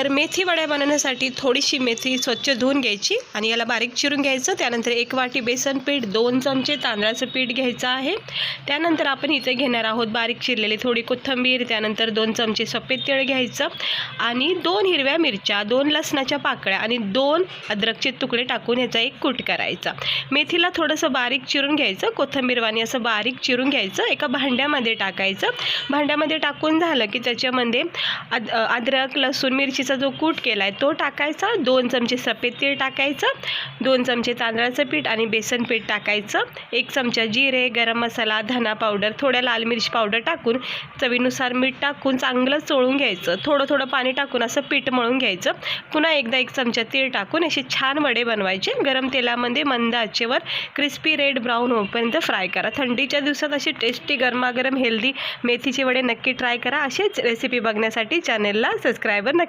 तर मेथी वड्या बनवण्यासाठी थोडीशी मेथी स्वच्छ धुवून घ्यायची आणि याला बारीक चिरून घ्यायचं। त्यानंतर 1 वाटी बेसन पीठ, 2 चमचे तांदळाचं पीठ घ्यायचं आहे। त्यानंतर आपण इथे घेणार आहोत बारीक चिरलेली थोडी कोथिंबीर, त्यानंतर 2 चमचे सफेद तीळ घ्यायचं आणि 2 हिरव्या मिरच्या, 2 लसणाच्या पाकळ्या आणि 2 अद्रकचे तुकडे टाकून ह्याचा एक कूट करायचा। मेथीला थोडंसं बारीक चिरून घ्यायचं, कोथिंबीरवाणी असं बारीक चिरून घ्यायचं, एका भांड्यामध्ये टाकायचं। भांड्यामध्ये टाकून झालं की त्याच्यामध्ये अद्रक, लसूण, मिरचीचा जो कूट केला आहे तो टाकायचा, 2 चमचे सफेद तीळ टाकायचं, 2 चमचे तांदळाचं पीठ आणि बेसन पीठ टाकायचं, 1 चमचा जिरे, गरम मसाला, धना पावडर, थोड्या लाल मिरची पावडर टाकून चवीनुसार मीठ टाकून चांगलं चोळून घ्यायचं। थोडं थोडं पाणी टाकून असं पीठ मळून घ्यायचं। पुन्हा एकदा 1 चमचा तीळ टाकून असे छान वडे बनवायचे। गरम तेलामध्ये मंद आचेवर क्रिस्पी रेड ब्राऊन होईपर्यंत फ्राय करा। थंडीच्या दिवसात अशी टेस्टी गरमागरम हेल्दी मेथीचे वडे नक्की ट्राय करा। असेच रेसिपी बघण्यासाठी चॅनेलला सबस्क्राईब नक्की